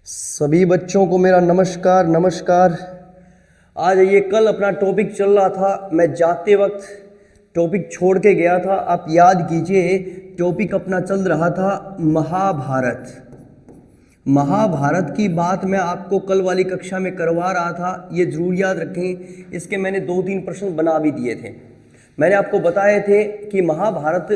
सभी बच्चों को मेरा नमस्कार नमस्कार। आज ये कल अपना टॉपिक चल रहा था, मैं जाते वक्त टॉपिक छोड़ के गया था। आप याद कीजिए, टॉपिक अपना चल रहा था महाभारत। महाभारत की बात मैं आपको कल वाली कक्षा में करवा रहा था, ये जरूर याद रखें। इसके मैंने 2-3 प्रश्न बना भी दिए थे। मैंने आपको बताए थे कि महाभारत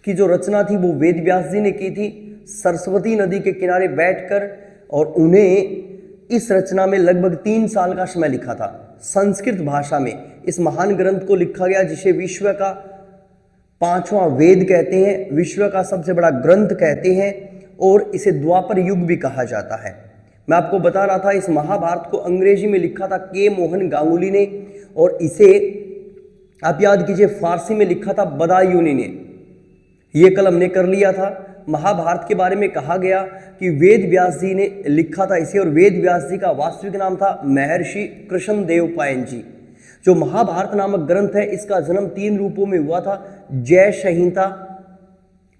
की जो रचना थी वो वेद व्यास जी ने की थी, सरस्वती नदी के किनारे बैठकर, और उन्हें इस रचना में लगभग 3 साल का समय लिखा था। संस्कृत भाषा में इस महान ग्रंथ को लिखा गया, जिसे विश्व का 5वां वेद कहते हैं, विश्व का सबसे बड़ा ग्रंथ कहते हैं, और इसे द्वापर युग भी कहा जाता है। मैं आपको बता रहा था, इस महाभारत को अंग्रेजी में लिखा था के मोहन गांगुली ने, और इसे आप याद कीजिए फारसी में लिखा था बदायूनी ने। ये कल हमने कर लिया था। महाभारत के बारे में कहा गया कि वेद व्यास जी ने लिखा था इसे, और वेद व्यास जी का वास्तविक नाम था महर्षि कृष्णदेव पायन जी। जो महाभारत नामक ग्रंथ है, इसका जन्म 3 रूपों में हुआ था: जय संहिता,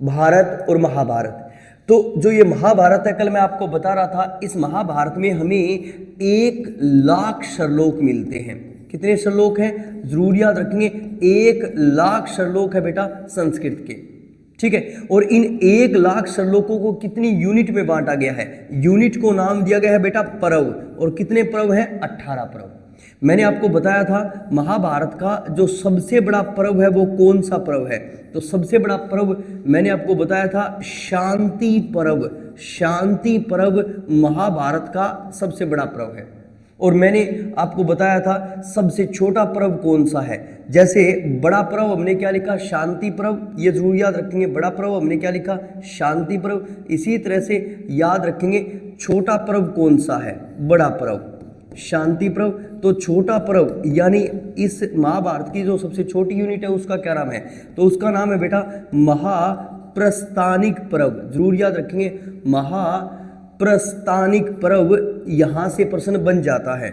भारत और महाभारत। तो जो ये महाभारत है, कल मैं आपको बता रहा था, इस महाभारत में हमें 1 लाख श्लोक मिलते हैं। कितने श्लोक हैं जरूर याद रखेंगे, 1 लाख श्लोक है बेटा संस्कृत के, ठीक है। और इन 1 लाख श्लोकों को कितनी यूनिट में बांटा गया है? यूनिट को नाम दिया गया है बेटा पर्व, और कितने पर्व हैं? 18 पर्व। मैंने आपको बताया था महाभारत का जो सबसे बड़ा पर्व है वो कौन सा पर्व है? तो सबसे बड़ा पर्व मैंने आपको बताया था शांति पर्व। शांति पर्व महाभारत का सबसे बड़ा पर्व है। और मैंने आपको बताया था सबसे छोटा पर्व कौन सा है। जैसे बड़ा पर्व हमने क्या लिखा? शांति पर्व। ये जरूर याद रखेंगे, बड़ा पर्व हमने क्या लिखा? शांति पर्व। इसी तरह से याद रखेंगे छोटा पर्व कौन सा है? बड़ा पर्व, शांति पर्व। तो छोटा पर्व यानी इस महाभारत की जो सबसे छोटी यूनिट है उसका क्या नाम है? तो उसका नाम है बेटा महाप्रस्थानिक पर्व। जरूर याद रखेंगे, महाप्रस्थानिक पर्व। यहां से प्रश्न बन जाता है।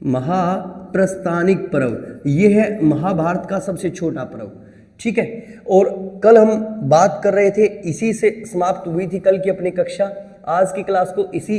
महाप्रस्थानिक पर्व, यह है महाभारत का सबसे छोटा पर्व, ठीक है। और कल हम बात कर रहे थे, इसी से समाप्त हुई थी कल की अपनी कक्षा। आज की क्लास को इसी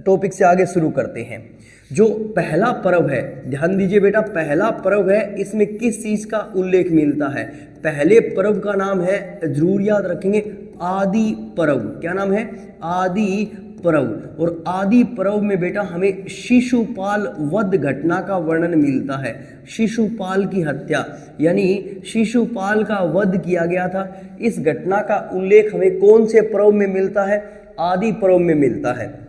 टॉपिक से आगे शुरू करते हैं। जो पहला पर्व है, ध्यान दीजिए बेटा, पहला पर्व है, इसमें किस चीज का उल्लेख मिलता है? पहले पर्व का नाम है, जरूर याद रखेंगे, आदि पर्व। क्या नाम है? आदि पर्व। और आदि पर्व में बेटा हमें शिशुपाल वध घटना का वर्णन मिलता है। शिशुपाल की हत्या यानी शिशुपाल का वध किया गया था। इस घटना का उल्लेख हमें कौन से पर्व में मिलता है? आदि पर्व में मिलता है।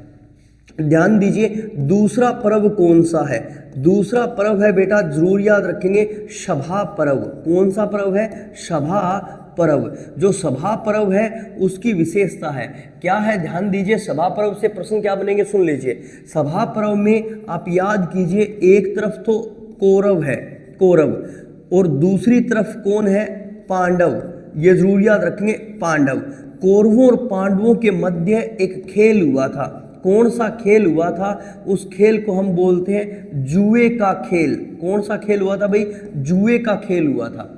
ध्यान दीजिए, दूसरा पर्व कौन सा है? दूसरा पर्व है बेटा, जरूर याद रखेंगे, सभा पर्व। कौन सा पर्व है? सभा पर्व। जो सभा पर्व है उसकी विशेषता है, क्या है? ध्यान दीजिए, सभा पर्व से प्रश्न क्या बनेंगे सुन लीजिए। सभा पर्व में आप याद कीजिए, एक तरफ तो कौरव है, कौरव, और दूसरी तरफ कौन है? पांडव। ये जरूर याद रखेंगे, पांडव। कौरवों और पांडवों के मध्य एक खेल हुआ था। कौन सा खेल हुआ था? उस खेल को हम बोलते हैं जुए का खेल। कौन सा खेल हुआ था भाई? जुए का खेल हुआ था।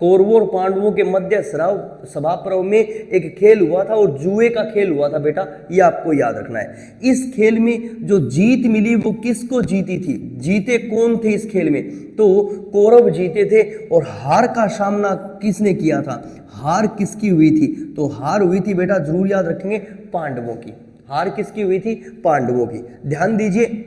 कौरवों और पांडवों के मध्य सभा पर्व में एक खेल हुआ था, और जुए का खेल हुआ था बेटा, ये आपको याद रखना है। इस खेल में जो जीत मिली वो किसको जीती थी? जीते कौन थे इस खेल में? तो कौरव जीते थे। और हार का सामना किसने किया था? हार किसकी हुई थी? तो हार हुई थी बेटा, जरूर याद रखेंगे, पांडवों की। हार किसकी हुई थी? पांडवों की। ध्यान दीजिए,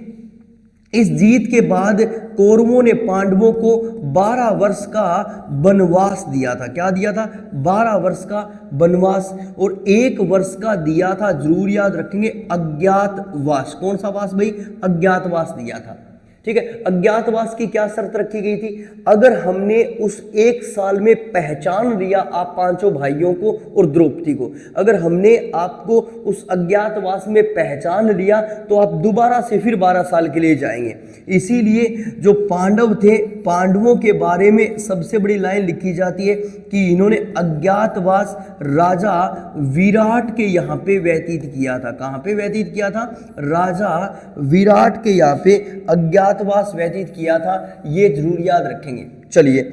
इस जीत के बाद कौरवों ने पांडवों को 12 वर्ष का वनवास दिया था। क्या दिया था? 12 वर्ष का वनवास, और 1 वर्ष का दिया था, जरूर याद रखेंगे, अज्ञातवास। कौन सा वास भाई? अज्ञातवास दिया था, ठीक है। अज्ञातवास की क्या शर्त रखी गई थी? अगर हमने उस 1 साल में पहचान लिया आप 5 भाइयों को और द्रौपदी को, अगर हमने आपको उस अज्ञातवास में पहचान लिया तो आप दोबारा से फिर 12 साल के लिए जाएंगे। इसीलिए जो पांडव थे, पांडवों के बारे में सबसे बड़ी लाइन लिखी जाती है कि इन्होंने अज्ञातवास राजा विराट के यहाँ पे व्यतीत किया था। कहाँ पे व्यतीत किया था? राजा विराट के यहाँ पे अज्ञातवास व्यतीत किया था। ये जरूर याद रखेंगे। चलिए,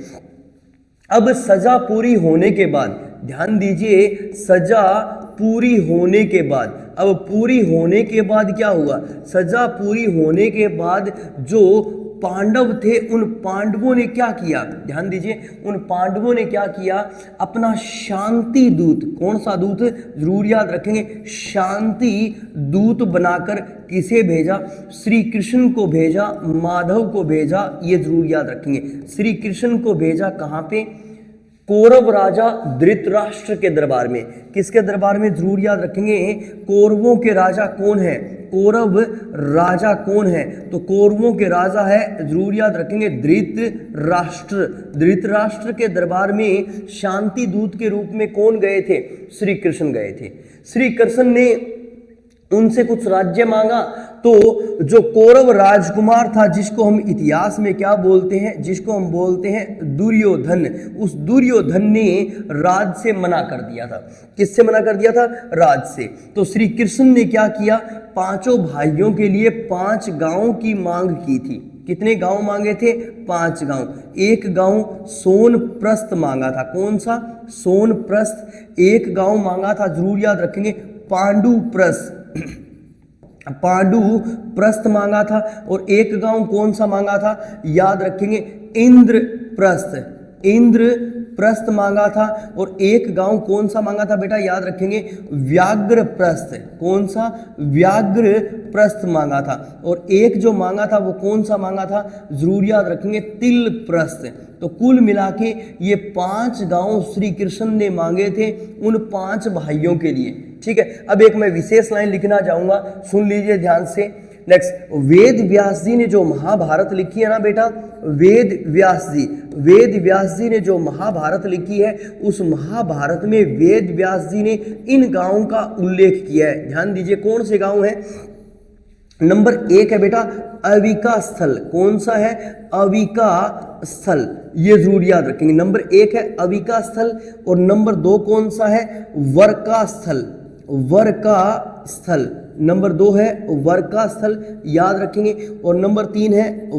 अब सजा पूरी होने के बाद, ध्यान दीजिए, सजा पूरी होने के बाद, अब पूरी होने के बाद क्या हुआ? सजा पूरी होने के बाद जो पांडव थे, उन पांडवों ने क्या किया? ध्यान दीजिए, उन पांडवों ने क्या किया? अपना शांति दूत, कौन सा दूत जरूर याद रखेंगे, शांति दूत बनाकर किसे भेजा? श्री कृष्ण को भेजा, माधव को भेजा। ये जरूर याद रखेंगे, श्री कृष्ण को भेजा कहाँ पे? कौरव राजा धृतराष्ट्र के दरबार में। किसके दरबार में? जरूर याद रखेंगे, कौरवों के राजा कौन है? कौरव राजा कौन है? तो कौरवों के राजा है, जरूर याद रखेंगे, धृतराष्ट्र। धृतराष्ट्र के दरबार में शांति दूत के रूप में कौन गए थे? श्री कृष्ण गए थे। श्री कृष्ण ने उनसे कुछ राज्य मांगा, तो जो कौरव राजकुमार था, जिसको हम इतिहास में क्या बोलते हैं? जिसको हम बोलते हैं दुर्योधन, उस दुर्योधन ने राज से मना कर दिया था। किससे मना कर दिया था? राज से। तो श्री कृष्ण ने क्या किया? पांचों भाइयों के लिए 5 गांवों की मांग की थी। कितने गांव मांगे थे? 5 गांव। एक गांव सोनप्रस्थ मांगा था। कौन सा? सोनप्रस्थ। एक गांव मांगा था, जरूर याद रखेंगे, पांडुप्रस्थ। पांडुप्रस्थ मांगा था। और एक गांव कौन सा मांगा था? याद रखेंगे, इंद्रप्रस्थ। इंद्रप्रस्थ मांगा था। और एक गांव कौन सा मांगा था बेटा? याद रखेंगे, व्याघ्रप्रस्थ। कौन सा? व्याघ्रप्रस्थ मांगा था। और एक जो मांगा था वो कौन सा मांगा था? जरूर याद रखेंगे, तिलप्रस्थ। तो कुल मिला के ये 5 गांव श्री कृष्ण ने मांगे थे उन 5 भाइयों के लिए। ठीक है, अब एक मैं विशेष लाइन लिखना चाहूंगा, सुन लीजिए ध्यान से। नेक्स्ट, वेद व्यास जी ने जो महाभारत लिखी है ना बेटा, वेद व्यास जी ने जो महाभारत लिखी है, उस महाभारत में वेद व्यास जी ने इन गांवों का उल्लेख किया है। ध्यान दीजिए, कौन से गांव हैं? नंबर 1 है बेटा अविका स्थल। कौन सा है? अविका स्थल। ये जरूर याद रखेंगे। नंबर 1 है अविका स्थल। और नंबर 2 कौन सा है? वर्का स्थल। वर्का स्थल। नंबर 2 है वर्का स्थल, याद रखेंगे। और नंबर 3 है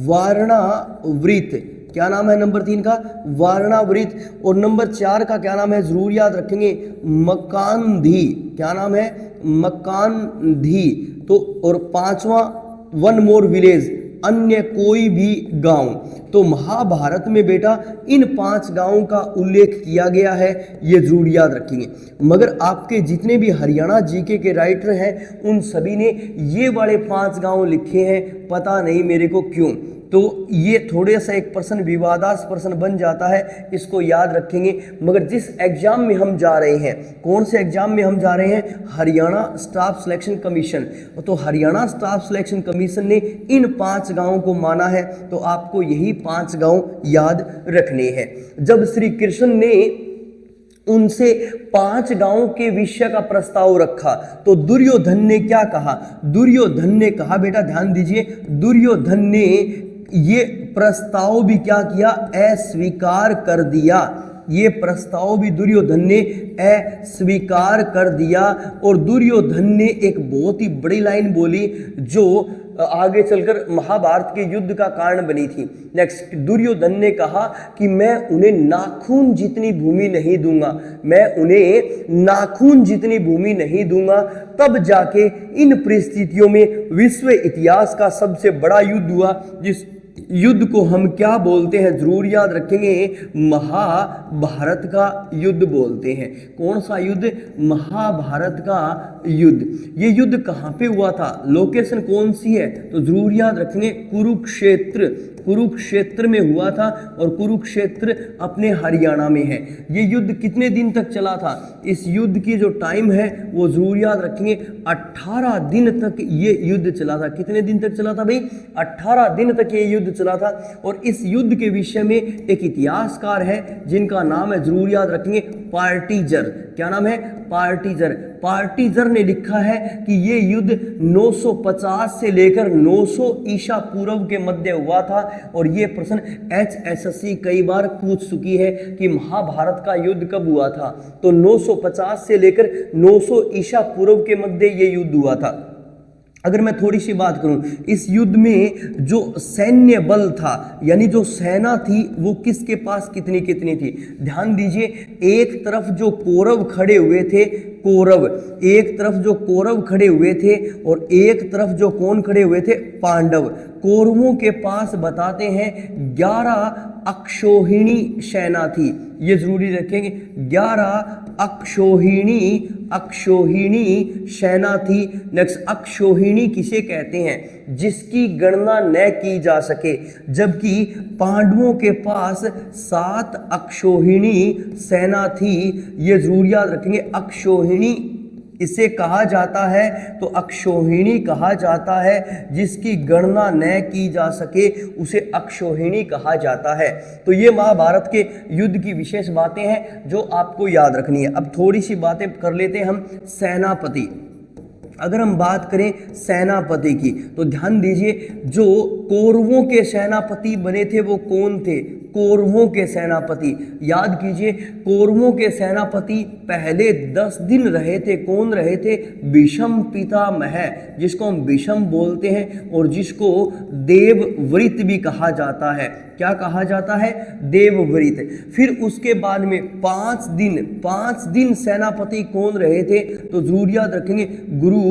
वारणावृत। क्या नाम है नंबर 3 का? वारणावृत। और नंबर 4 का क्या नाम है? जरूर याद रखेंगे, मकानधी। क्या नाम है? मकानधी। तो और 5वां वन मोर विलेज, अन्य कोई भी गांव। तो महाभारत में बेटा इन 5 गांवों का उल्लेख किया गया है, ये जरूर याद रखेंगे। मगर आपके जितने भी हरियाणा जीके के राइटर हैं, उन सभी ने ये वाले 5 गांव लिखे हैं, पता नहीं मेरे को क्यों। तो ये थोड़े सा एक प्रश्न विवादास्पद प्रश्न बन जाता है, इसको याद रखेंगे। मगर जिस एग्जाम में हम जा रहे हैं, कौन से एग्जाम में हम जा रहे हैं? Haryana staff selection commission. तो हरियाणा स्टाफ सिलेक्शन कमीशन ने इन 5 गांवों को माना है, तो आपको यही 5 गांव याद रखने हैं। जब श्री कृष्ण ने उनसे 5 गांवों के विषय का प्रस्ताव रखा, तो दुर्योधन ने क्या कहा? दुर्योधन ने कहा, बेटा ध्यान दीजिए, दुर्योधन ने ये प्रस्ताव भी क्या किया? अस्वीकार कर दिया। ये प्रस्ताव भी दुर्योधन ने अस्वीकार कर दिया। और दुर्योधन ने एक बहुत ही बड़ी लाइन बोली, जो आगे चलकर महाभारत के युद्ध का कारण बनी थी। नेक्स्ट, दुर्योधन ने कहा कि मैं उन्हें नाखून जितनी भूमि नहीं दूंगा, मैं उन्हें नाखून जितनी भूमि नहीं दूंगा। तब जाके इन परिस्थितियों में विश्व इतिहास का सबसे बड़ा युद्ध हुआ, जिस युद्ध को हम क्या बोलते हैं? जरूर याद रखेंगे, महाभारत का युद्ध बोलते हैं। कौन सा युद्ध? महाभारत का युद्ध। ये युद्ध कहाँ पे हुआ था? लोकेशन कौन सी है? तो जरूर याद रखेंगे, कुरुक्षेत्र। कुरुक्षेत्र में हुआ था, और कुरुक्षेत्र अपने हरियाणा में है। ये युद्ध कितने दिन तक चला था? इस युद्ध की जो टाइम है वो जरूर याद रखेंगे, 18 दिन तक ये युद्ध चला था। कितने दिन तक चला था भाई? 18 दिन तक ये युद्ध चला था। और इस युद्ध के विषय में एक इतिहासकार है जिनका नाम है, जरूर याद रखेंगे, पार्टीजर। क्या नाम है? पार्टीजर। पार्टीजर ने लिखा है कि ये युद्ध 950 से लेकर 900 ईसा पूर्व के मध्य हुआ था। और ये प्रश्न HSSC कई बार पूछ चुकी है कि महाभारत का युद्ध कब हुआ था। तो 950 से लेकर 900 ईसा पूर्व के मध्य ये युद्ध हुआ था। अगर मैं थोड़ी सी बात करूं, इस युद्ध में जो सैन्य बल था यानी जो सेना थी वो किसके पास कितनी कितनी थी, ध्यान दीजिए। एक तरफ जो कौरव खड़े हुए थे, कौरव, एक तरफ जो कौरव खड़े हुए थे और एक तरफ जो कौन खड़े हुए थे, पांडव। कौरवों के पास बताते हैं 11 अक्षौहिणी सेना थी, ये जरूरी रखेंगे। 11 अक्षौहिणी सेना थी। नेक्स्ट, अक्षौहिणी किसे कहते हैं, जिसकी गणना न की जा सके, जबकि पांडवों के पास 7 अक्षौहिणी सेना थी, ये जरूर याद रखेंगे। अक्षौहिणी इसे कहा जाता है, तो अक्षौहिणी कहा जाता है, जिसकी गणना न की जा सके उसे अक्षौहिणी कहा जाता है। तो ये महाभारत के युद्ध की विशेष बातें हैं जो आपको याद रखनी है। अब थोड़ी सी बातें कर लेते हैं हम सेनापति। अगर हम बात करें सेनापति की तो ध्यान दीजिए, जो कौरवों के सेनापति बने थे वो कौन थे, कौरवों के सेनापति। याद कीजिए, कौरवों के सेनापति पहले 10 दिन रहे थे, कौन रहे थे, भीष्म पितामह, जिसको हम भीष्म बोलते हैं और जिसको देवव्रत भी कहा जाता है। क्या कहा जाता है, देवव्रत। फिर उसके बाद में 5 दिन सेनापति कौन रहे थे, तो जरूर याद रखेंगे गुरु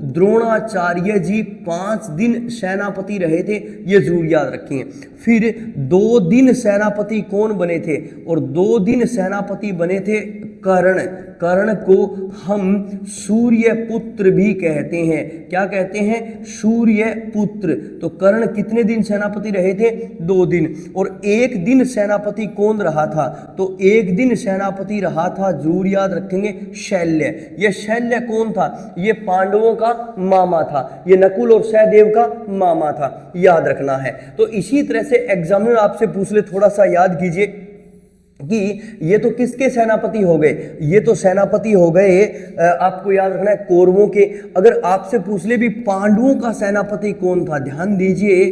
द्रोणाचार्य जी 5 दिन सेनापति रहे थे, ये जरूर याद रखेंगे। फिर 2 दिन सेनापति कौन बने थे, और 2 दिन सेनापति बने थे कर्ण। कर्ण को हम सूर्य पुत्र भी कहते हैं। क्या कहते हैं, सूर्य पुत्र। तो कर्ण कितने दिन सेनापति रहे थे, 2 दिन। और 1 दिन सेनापति कौन रहा था, तो 1 दिन सेनापति रहा था, जरूर याद रखेंगे, शल्य। ये शल्य कौन था, ये पांडवों का मामा था, ये नकुल और सहदेव का मामा था, याद रखना है। तो इसी तरह से एग्जामिनर आपसे पूछ ले, थोड़ा सा याद कीजिए कि ये तो किसके सेनापति हो गए, ये तो सेनापति हो गए, आपको याद रखना है, कौरवों के। अगर आपसे पूछ ले भी पांडवों का सेनापति कौन था, ध्यान दीजिए,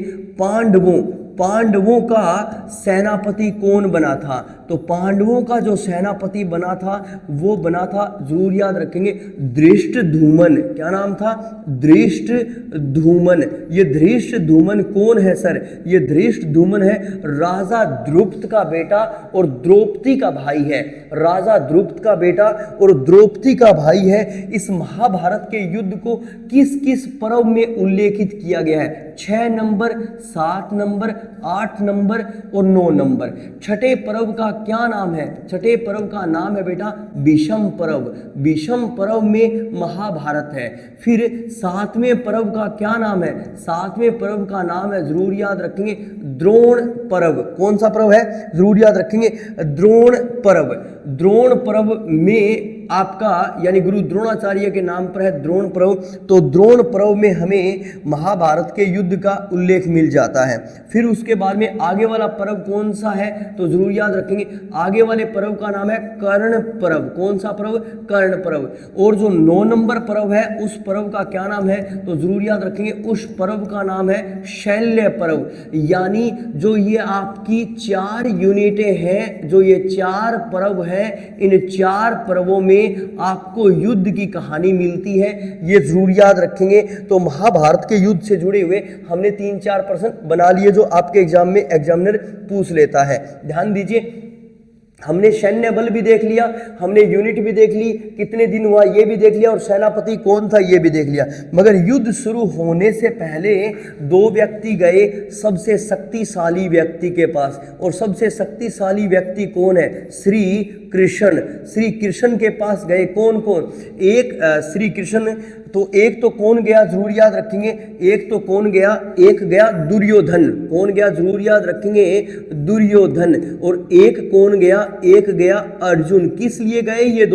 पांडवों का सेनापति कौन बना था, तो पांडवों का जो सेनापति बना था वो बना था, जरूर याद रखेंगे, धृष्टद्युम्न। क्या नाम था, धृष्टद्युम्न। ये धृष्टद्युम्न कौन है सर, ये धृष्टद्युम्न है राजा द्रुपद का बेटा और द्रौपदी का भाई है। राजा द्रुपद का बेटा और द्रौपदी का भाई है। इस महाभारत के युद्ध को किस किस पर्व में उल्लेखित किया गया है, 6 नंबर, 7 नंबर, 8 नंबर और 9 नंबर। छठे पर्व का क्या नाम है, छठे पर्व का नाम है बेटा भीष्म पर्व। भीष्म पर्व में महाभारत है। फिर 7वें पर्व का क्या नाम है, 7वें पर्व का नाम है, जरूर याद रखेंगे, द्रोण पर्व। कौन सा पर्व है, जरूर याद रखेंगे, द्रोण पर्व। द्रोण पर्व में आपका यानी गुरु द्रोणाचार्य के नाम पर है द्रोण पर्व। तो द्रोण पर्व में हमें महाभारत के युद्ध का उल्लेख मिल जाता है। फिर उसके बाद में आगे वाला पर्व कौन सा है, तो जरूर याद रखेंगे, आगे वाले पर्व का नाम है कर्ण पर्व। कौन सा पर्व, कर्ण पर्व। और जो 9 नंबर पर्व है उस पर्व का क्या नाम है, तो जरूर याद रखेंगे, उस पर्व का नाम है शल्य पर्व। यानी जो ये आपकी 4 यूनिटें हैं, जो ये 4 पर्व है, इन 4 पर्वों में आपको युद्ध की कहानी मिलती है, ये जरूर याद रखेंगे। तो महाभारत के युद्ध से जुड़े हुए हमने 3-4 प्रश्न बना लिए जो आपके एग्जाम में एग्जामिनर पूछ लेता है। ध्यान दीजिए, हमने सैन्य बल भी देख लिया, हमने यूनिट भी देख ली, कितने दिन हुआ ये भी देख लिया, और सेनापति कौन था ये भी देख लिया। मगर युद्ध शुरू होने से पहले 2 व्यक्ति गए सबसे शक्तिशाली व्यक्ति के पास, और सबसे शक्तिशाली व्यक्ति कौन है, श्री कृष्ण। श्री कृष्ण के पास गए, कौन कौन, एक श्री कृष्ण, तो एक तो कौन गया, जरूर याद रखेंगे, एक तो कौन गया, एक गया दुर्योधन। कौन गया, जरूर याद रखेंगे, दुर्योधन। और एक कौन गया, एक गया अर्जुन। किस लिए गए ये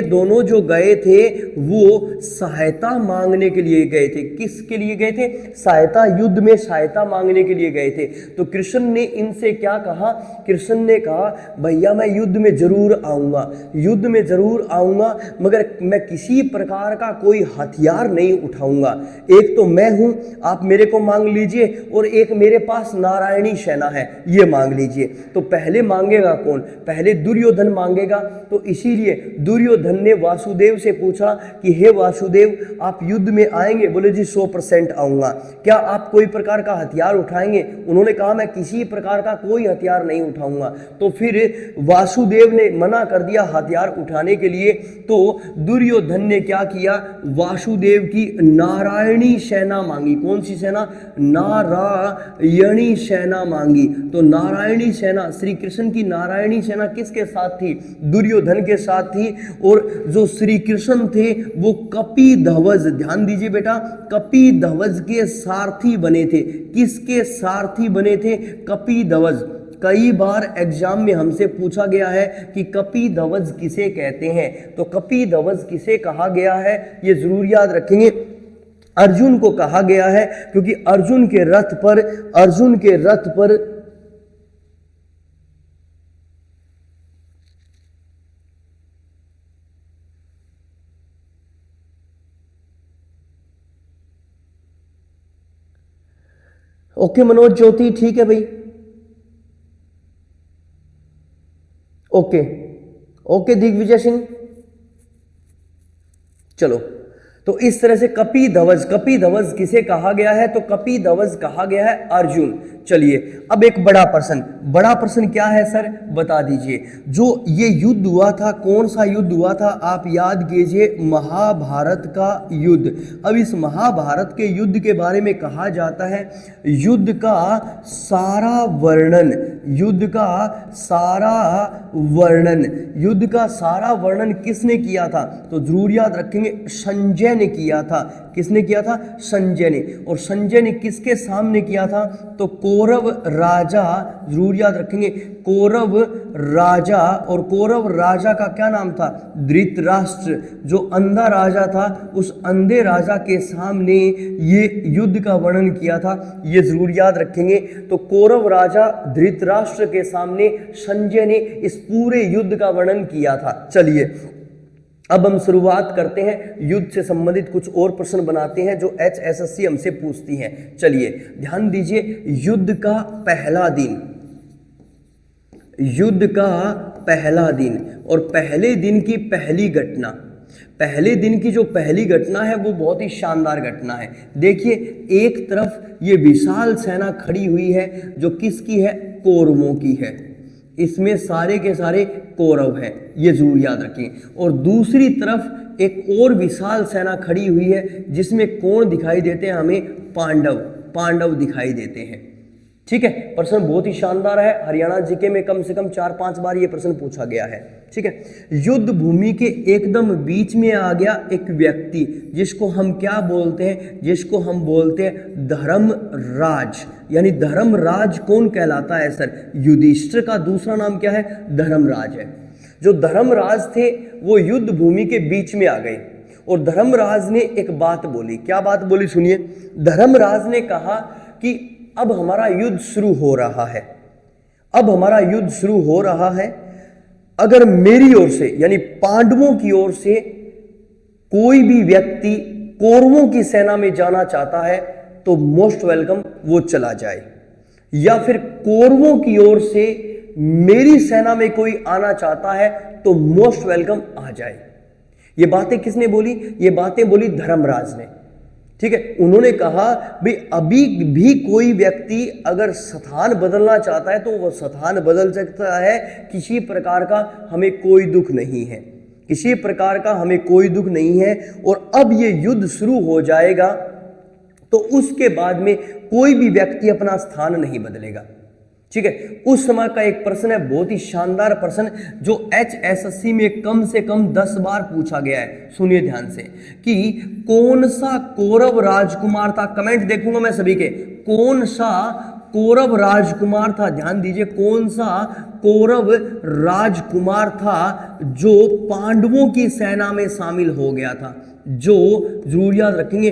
दोनों जो गए थे वो सहायता मांगने के लिए गए थे। किसके लिए गए थे, सहायता, युद्ध में सहायता मांगने के लिए गए थे। तो कृष्ण ने इनसे क्या कहा, कृष्ण ने कहा भैया मैं युद्ध में जरूर आऊँगा, युद्ध में ज़रूर आऊँगा, मगर मैं किसी प्रकार का कोई हथियार नहीं उठाऊँगा। एक तो मैं हूँ, आप मेरे को मांग लीजिए, और एक मेरे पास नारायणी सेना है, ये मांग लीजिए। तो पहले मांगेगा कौन? पहले दुर्योधन मांगेगा। तो इसीलिए दुर्योधन ने वासुदेव से पूछा कि हे वासुदेव, आप युद्ध में आएंगे? बोले जी 100% आऊँगा। क्या आप कोई प्रकार का हथियार उठाएंगे? उन्होंने कहा मैं किसी प्रकार का कोई हथियार नहीं उठाऊंगा। तो फिर वासुदेव ने मना कर दिया हथियार उठाने के लिए। तो दुर्योधन ने क्या किया? वासुदेव की नारायणी सेना मांगी। कौन सी सेना? नारायणी सेना मांगी। तो नारायणी सेना, श्री कृष्ण की नारायणी सेना किसके साथ थी? दुर्योधन के साथ थी। और जो श्री कृष्ण थे वो कपिध्वज, ध्यान दीजिए बेटा, कपिध्वज के सारथी बने थे। किसके सारथी बने थे? कपिध्वज। कई बार एग्जाम में हमसे पूछा गया है कि कपिध्वज किसे कहते हैं। तो कपिध्वज किसे कहा गया है ये जरूर याद रखेंगे। अर्जुन को कहा गया है, क्योंकि अर्जुन के रथ पर ओके मनोज ज्योति, ठीक है भाई, ओके ओके दिग्विजय सिंह, चलो। तो इस तरह से कपिध्वज किसे कहा गया है? तो कपिध्वज कहा गया है अर्जुन। चलिए अब एक बड़ा प्रश्न क्या है सर, बता दीजिए। जो ये युद्ध हुआ था, कौन सा युद्ध हुआ था? आप याद कीजिए, महाभारत का युद्ध। अब इस महाभारत के युद्ध के बारे में कहा जाता है युद्ध का सारा वर्णन किसने किया था? तो जरूर याद रखेंगे, संजय ने किया था। किसने किया था? संजय ने। और संजय ने किसके सामने किया था? तो कौरव राजा, जरूर याद रखेंगे, कौरव राजा। और कौरव राजा का क्या नाम था? धृतराष्ट्र। जो अंधा राजा था, उस अंधे राजा के सामने ये युद्ध का वर्णन किया था, ये जरूर याद रखेंगे। तो कौरव राजा धृतराष्ट्र के सामने संजय ने इस पूरे युद्ध का वर्णन किया था। चलिए अब हम शुरुआत करते हैं, युद्ध से संबंधित कुछ और प्रश्न बनाते हैं जो HSSC हमसे पूछती है। चलिए ध्यान दीजिए, युद्ध का पहला दिन और पहले दिन की पहली घटना। पहले दिन की जो पहली घटना है वो बहुत ही शानदार घटना है। देखिए एक तरफ ये विशाल सेना खड़ी हुई है जो किसकी है? कौरवों की है। इसमें सारे के सारे कौरव हैं, ये जरूर याद रखें। और दूसरी तरफ एक और विशाल सेना खड़ी हुई है जिसमें कौन दिखाई देते हैं हमें? पांडव दिखाई देते हैं। ठीक है, प्रश्न बहुत ही शानदार है। हरियाणा जीके में कम से कम 4-5 बार ये प्रश्न पूछा गया है। ठीक है, युद्ध भूमि के एकदम बीच में आ गया एक व्यक्ति जिसको हम क्या बोलते हैं? जिसको हम बोलते हैं धर्मराज। यानी धर्मराज कौन कहलाता है सर? युधिष्ठिर का दूसरा नाम क्या है? धर्मराज है। जो धर्मराज थे वो युद्ध भूमि के बीच में आ गए और धर्मराज ने एक बात बोली। क्या बात बोली? सुनिए। धर्मराज ने कहा कि अब हमारा युद्ध शुरू हो रहा है, अगर मेरी ओर से यानी पांडवों की ओर से कोई भी व्यक्ति कौरवों की सेना में जाना चाहता है तो मोस्ट वेलकम वो चला जाए, या फिर कौरवों की ओर से मेरी सेना में कोई आना चाहता है तो मोस्ट वेलकम आ जाए। ये बातें किसने बोली? ये बातें बोली धर्मराज ने। ठीक है, उन्होंने कहा भाई अभी भी कोई व्यक्ति अगर स्थान बदलना चाहता है तो वह स्थान बदल सकता है, किसी प्रकार का हमें कोई दुख नहीं है। और अब ये युद्ध शुरू हो जाएगा तो उसके बाद में कोई भी व्यक्ति अपना स्थान नहीं बदलेगा। ठीक है, उस समय का एक प्रश्न है, बहुत ही शानदार प्रश्न जो HSSC में कम से कम 10 बार पूछा गया है। सुनिए ध्यान से कि कौन सा कौरव राजकुमार था? कमेंट देखूंगा मैं सभी के, कौन सा कौरव राजकुमार था? ध्यान दीजिए, कौन सा कौरव राजकुमार था जो पांडवों की सेना में शामिल हो गया था? जो, जरूर याद रखेंगे,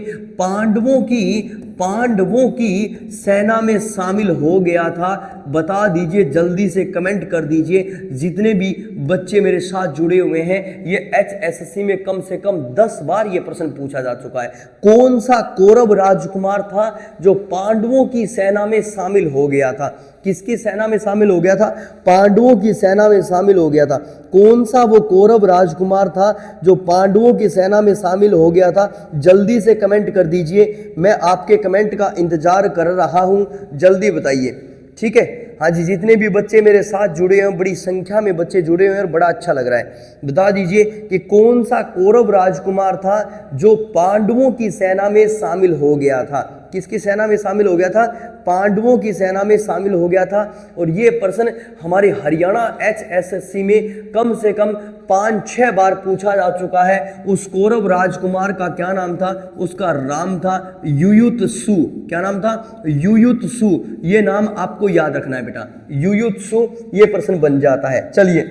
पांडवों की सेना में शामिल हो गया था। बता दीजिए, जल्दी से कमेंट कर दीजिए। जितने भी बच्चे मेरे साथ जुड़े हुए हैं, ये HSSC में कम से कम 10 बार ये प्रश्न पूछा जा चुका है। कौन सा कौरव राजकुमार था जो पांडवों की सेना में शामिल हो गया था? किसकी सेना में शामिल हो गया था? पांडवों की सेना में शामिल हो गया था। कौन सा वो कौरव राजकुमार था जो पांडवों की सेना में शामिल हो गया था? जल्दी से कमेंट कर दीजिए, मैं आपके कमेंट का इंतजार कर रहा हूं, जल्दी बताइए। ठीक है, हाँ जी, जितने भी बच्चे मेरे साथ जुड़े हैं, बड़ी संख्या में बच्चे जुड़े हुए हैं और बड़ा अच्छा लग रहा है। बता दीजिए कि कौन सा कौरव राजकुमार था जो पांडवों की सेना में शामिल हो गया था? किसकी सेना में शामिल हो गया था? पांडवों की सेना में शामिल हो गया था। और ये प्रश्न हमारे हरियाणा HSSC में कम से कम 5-6 बार पूछा जा चुका है। उस कौरव राजकुमार का क्या नाम था? उसका नाम था युयुत्सु। क्या नाम था? युयुत्सु। ये नाम आपको याद रखना है बेटा, युयुत्सु। ये प्रश्न बन जाता है। चलिए,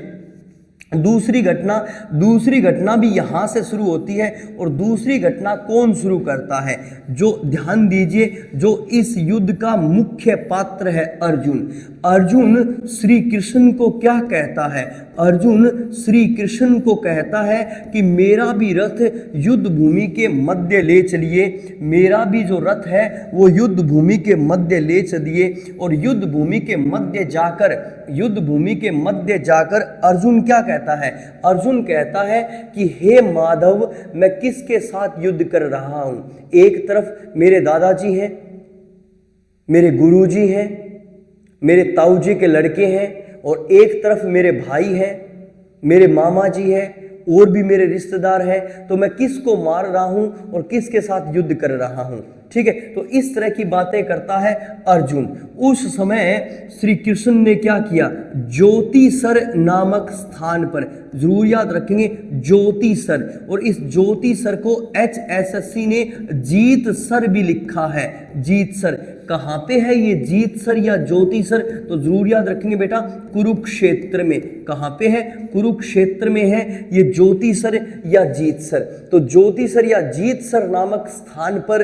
दूसरी घटना भी यहां से शुरू होती है। और दूसरी घटना कौन शुरू करता है? जो, ध्यान दीजिए, जो इस युद्ध का मुख्य पात्र है अर्जुन। अर्जुन श्री कृष्ण को क्या कहता है? अर्जुन श्री कृष्ण को कहता है कि मेरा भी रथ युद्ध भूमि के मध्य ले चलिए। मेरा भी जो रथ है वो युद्ध भूमि के मध्य ले चलिए। और युद्ध भूमि के मध्य जाकर अर्जुन क्या कहता है? अर्जुन कहता है कि हे माधव, मैं किसके साथ युद्ध कर रहा हूं? एक तरफ मेरे दादाजी हैं, मेरे गुरुजी हैं, मेरे ताऊ जी के लड़के हैं, और एक तरफ मेरे भाई हैं, मेरे मामा जी हैं, और भी मेरे रिश्तेदार हैं। तो मैं किसको मार रहा हूं और किसके साथ युद्ध कर रहा हूं? ठीक है, तो इस तरह की बातें करता है अर्जुन। उस समय श्री कृष्ण ने क्या किया? ज्योतिसर नामक स्थान पर, जरूर याद रखेंगे, ज्योतिसर। और इस ज्योतिसर को HSSC ने जीतसर भी लिखा है। जीतसर कहां पे है? ये जीतसर या ज्योतिसर, तो जरूर याद रखेंगे बेटा, कुरुक्षेत्र में। कहां पे है? कुरुक्षेत्र में है ये ज्योतिसर या जीतसर। तो ज्योतिसर या जीतसर नामक स्थान पर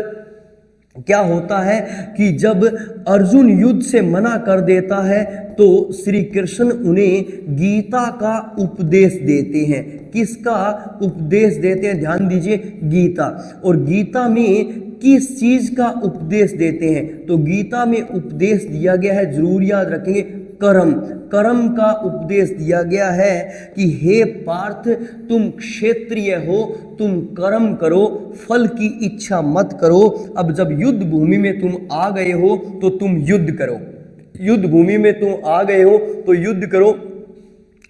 क्या होता है कि जब अर्जुन युद्ध से मना कर देता है तो श्री कृष्ण उन्हें गीता का उपदेश देते हैं। किसका उपदेश देते हैं? ध्यान दीजिए, गीता। और गीता में किस चीज का उपदेश देते हैं? तो गीता में उपदेश दिया गया है, जरूर याद रखेंगे, कर्म का उपदेश दिया गया है कि हे पार्थ, तुम क्षत्रिय हो, तुम कर्म करो, फल की इच्छा मत करो। अब जब युद्ध भूमि में तुम आ गए हो तो तुम युद्ध करो। युद्ध भूमि में तुम आ गए हो तो युद्ध करो।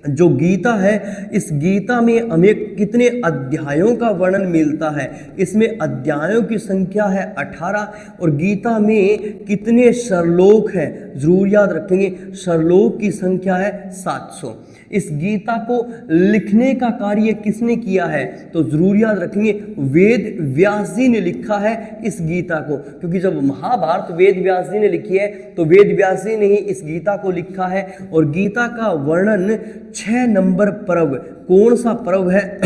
जो गीता है, इस गीता में हमें कितने अध्यायों का वर्णन मिलता है? इसमें अध्यायों की संख्या है 18। और गीता में कितने श्लोक हैं? जरूर याद रखेंगे, श्लोक की संख्या है 700। इस गीता को लिखने का कार्य किसने किया है? तो जरूर याद रखेंगे, वेद व्यास जी ने लिखा है इस गीता को। क्योंकि जब महाभारत वेद व्यास जी ने लिखी है तो वेद व्यास जी ने ही इस गीता को लिखा है। और गीता का वर्णन 6 नंबर पर्व, कौन सा पर्व है?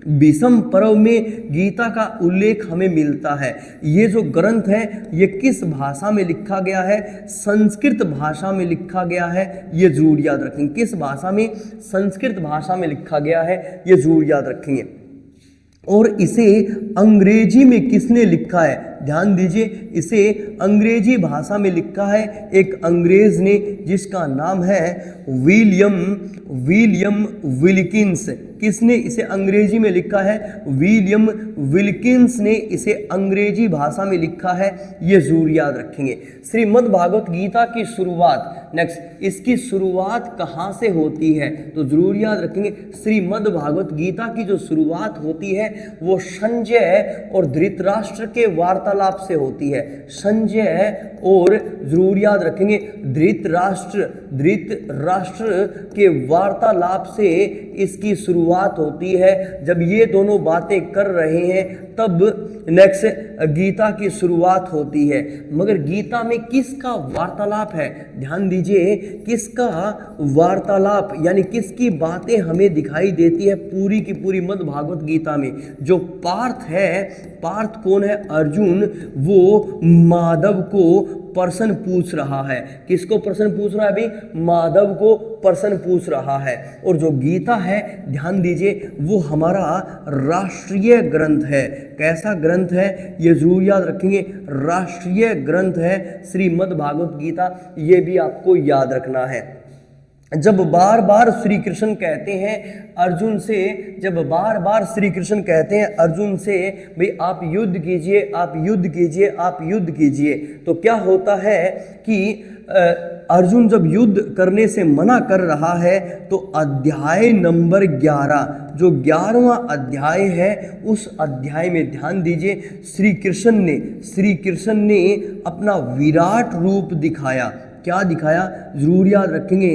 विषम पर्व में गीता का उल्लेख हमें मिलता है। ये जो ग्रंथ है ये किस भाषा में लिखा गया है? संस्कृत भाषा में लिखा गया है, ये जरूर याद रखेंगे। किस भाषा में? संस्कृत भाषा में लिखा गया है, ये जरूर याद रखेंगे। और इसे अंग्रेजी में किसने लिखा है? ध्यान दीजिए, इसे अंग्रेजी भाषा में लिखा है एक अंग्रेज ने, जिसका नाम है विलियम विल्किंस। किसने इसे अंग्रेजी में लिखा है? विलियम विल्किंस ने इसे अंग्रेजी भाषा में लिखा है, ये जरूर याद रखेंगे। श्रीमद् भागवत गीता की शुरुआत, नेक्स्ट, इसकी शुरुआत कहाँ से होती है? तो जरूर याद रखेंगे, श्रीमद् भागवत गीता की जो शुरुआत होती है वो संजय और धृतराष्ट्र के वार्तालाप से होती है। संजय और, जरूर याद रखेंगे, धृतराष्ट्र के वार्तालाप से इसकी शुरुआत होती है। जब ये दोनों बातें कर रहे हैं तब नेक्स्ट गीता की शुरुआत होती है। मगर गीता में किसका वार्तालाप है, ध्यान दीजिए, किसका वार्तालाप यानी किसकी बातें हमें दिखाई देती है पूरी की पूरी मद् भागवत गीता में। जो पार्थ है, पार्थ कौन है, अर्जुन, वो माधव को प्रश्न पूछ रहा है। किसको प्रश्न पूछ रहा है भाई, माधव को प्रश्न पूछ रहा है। और जो गीता है ध्यान दीजिए वो हमारा राष्ट्रीय ग्रंथ है। कैसा ग्रंथ है ये जरूर याद रखेंगे, राष्ट्रीय ग्रंथ है श्रीमद् भागवत गीता, ये भी आपको याद रखना है। जब बार बार श्री कृष्ण कहते हैं अर्जुन से, जब बार बार श्री कृष्ण कहते हैं अर्जुन से भाई आप युद्ध कीजिए, आप युद्ध कीजिए, आप युद्ध कीजिए, तो क्या होता है कि अर्जुन जब युद्ध करने से मना कर रहा है तो अध्याय नंबर 11 जो 11वां अध्याय है उस अध्याय में ध्यान दीजिए श्री कृष्ण ने अपना विराट रूप दिखाया। क्या दिखाया, जरूर याद रखेंगे,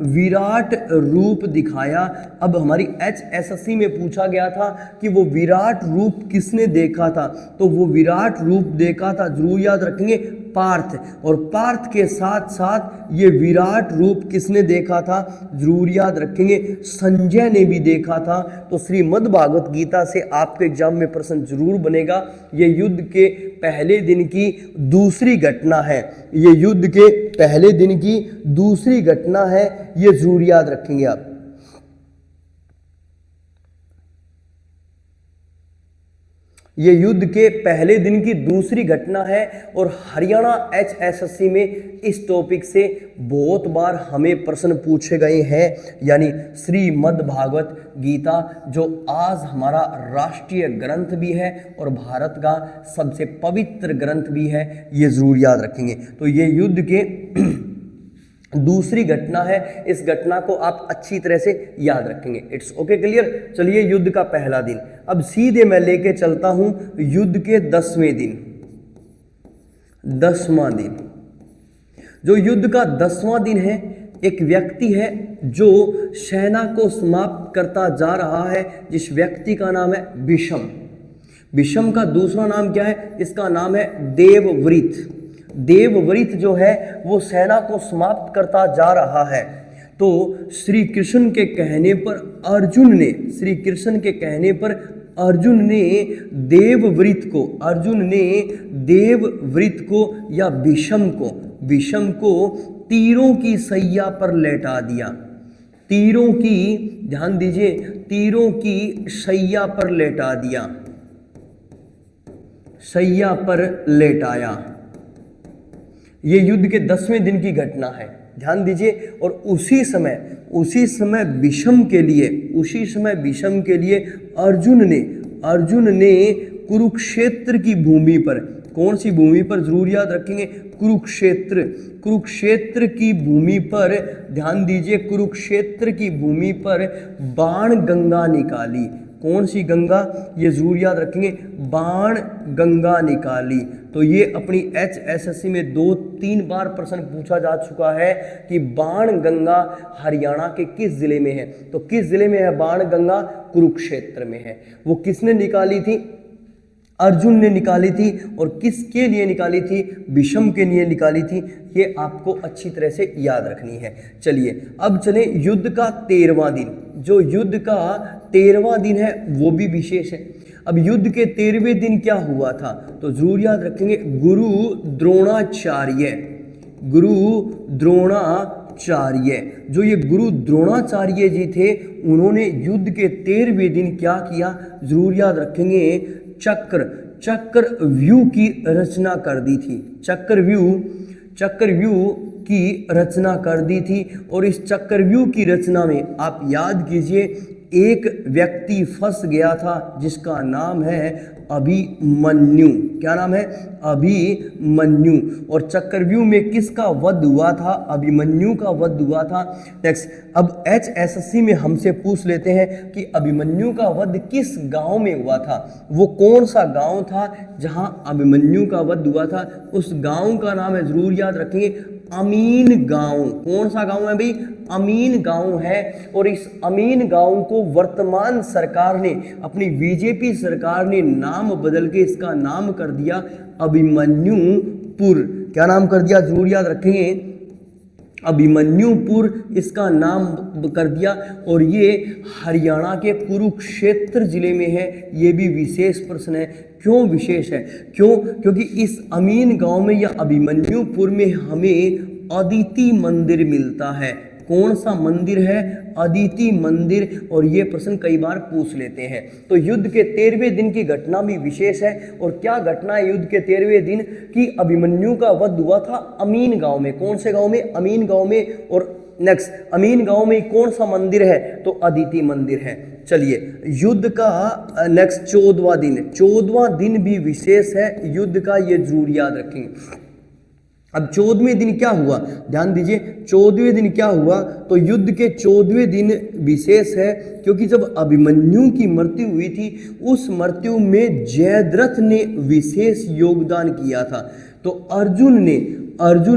विराट रूप दिखाया। अब हमारी HSSC में पूछा गया था कि वो विराट रूप किसने देखा था, तो वो विराट रूप देखा था, जरूर याद रखेंगे, पार्थ। और पार्थ के साथ साथ ये विराट रूप किसने देखा था, जरूर याद रखेंगे, संजय ने भी देखा था। तो श्रीमद् भागवत गीता से आपके एग्जाम में प्रश्न जरूर बनेगा। ये युद्ध के पहले दिन की दूसरी घटना है, ये युद्ध के पहले दिन की दूसरी घटना है, ये जरूर याद रखेंगे आप। ये युद्ध के पहले दिन की दूसरी घटना है और हरियाणा HSSC में इस टॉपिक से बहुत बार हमें प्रश्न पूछे गए हैं। यानी श्रीमद् भागवत गीता जो आज हमारा राष्ट्रीय ग्रंथ भी है और भारत का सबसे पवित्र ग्रंथ भी है, ये जरूर याद रखेंगे। तो ये युद्ध के दूसरी घटना है, इस घटना को आप अच्छी तरह से याद रखेंगे। It's okay, clear. चलिए युद्ध का पहला दिन, अब सीधे मैं लेके चलता हूं युद्ध के 10वें दिन, 10वां दिन। जो युद्ध का 10वां दिन है, एक व्यक्ति है जो सेना को समाप्त करता जा रहा है, जिस व्यक्ति का नाम है भीष्म। भीष्म का दूसरा नाम क्या है, इसका नाम है देवव्रत। देवव्रत जो है वो सेना को समाप्त करता जा रहा है। तो श्री कृष्ण के कहने पर अर्जुन ने, श्री कृष्ण के कहने पर अर्जुन ने देवव्रत को या भीष्म को तीरों की सैया पर लेटा दिया। तीरों की, ध्यान दीजिए, तीरों की सैया पर लेटा दिया, सैया पर लेटाया। ये युद्ध के 10वें दिन की घटना है, ध्यान दीजिए। और उसी समय भीष्म के लिए अर्जुन ने कुरुक्षेत्र की भूमि पर, कौन सी भूमि पर, जरूर याद रखेंगे, कुरुक्षेत्र की भूमि पर, ध्यान दीजिए, कुरुक्षेत्र की भूमि पर बाण गंगा निकाली। कौन सी गंगा, ये जरूर याद रखेंगे, बाण गंगा निकाली। तो ये अपनी HSSC में 2-3 बार प्रश्न पूछा जा चुका है कि बाण गंगा हरियाणा के किस जिले में है। तो किस जिले में है बाण गंगा, कुरुक्षेत्र में है। वो किसने निकाली थी, अर्जुन ने निकाली थी। और किसके लिए निकाली थी, भीष्म के लिए निकाली थी। ये आपको अच्छी तरह से याद रखनी है। चलिए अब चले युद्ध का 13वां दिन। जो युद्ध का 13वां दिन है वो भी विशेष है। अब युद्ध के 13वें दिन क्या हुआ था, तो जरूर याद रखेंगे, गुरु द्रोणाचार्य, जो ये गुरु द्रोणाचार्य जी थे, उन्होंने युद्ध के 13वें दिन क्या किया, जरूर याद रखेंगे, चक्रव्यूह की रचना कर दी थी। चक्रव्यूह की रचना कर दी थी। और इस चक्रव्यूह की रचना में आप याद कीजिए एक व्यक्ति फंस गया था जिसका नाम है अभिमन्यु। क्या नाम है, अभिमन्यु। और चक्रव्यूह में किसका वध हुआ था, अभिमन्यु का वध हुआ था। नेक्स्ट, अब HSSC में हमसे पूछ लेते हैं कि अभिमन्यु का वध किस गांव में हुआ था। वो कौन सा गांव था जहां अभिमन्यु का वध हुआ था, उस गांव का नाम है, जरूर याद रखेंगे, अमीन गांव। कौन सा गांव है भाई? अमीन गांव है। और इस अमीन गांव को वर्तमान सरकार ने, अपनी बीजेपी सरकार ने नाम बदल के इसका नाम कर दिया अभिमन्युपुर। क्या नाम कर दिया? जरूर याद रखेंगे, अभिमन्युपुर इसका नाम कर दिया। और ये हरियाणा के कुरुक्षेत्र जिले में है। ये भी विशेष प्रश्न है। क्यों विशेष है? क्योंकि इस अमीन गांव में या अभिमन्युपुर में हमें अदिति मंदिर मिलता है। कौन सा मंदिर है? अदिति मंदिर। और ये प्रश्न कई बार पूछ लेते हैं। तो युद्ध के 13वें दिन की घटना भी विशेष है। और क्या घटना है युद्ध के 13वें दिन की? अभिमन्यु का वध हुआ था अमीन गांव में। कौन से गांव में? अमीन गांव में। और नेक्स्ट, अमीन गांव में कौन सा मंदिर है? तो अदिति मंदिर है। चलिए, युद्ध का नेक्स्ट 14वां दिन। 14वां दिन भी विशेष है युद्ध का, ये जरूर याद रखेंगे। अब 14वें दिन क्या हुआ? ध्यान दीजिए, 14वें दिन क्या हुआ? तो युद्ध के 14वें दिन विशेष है, क्योंकि जब अभिमन्यु की मृत्यु हुई थी, उस मृत्यु में जयद्रथ ने विशेष योगदान किया था। तो अर्जुन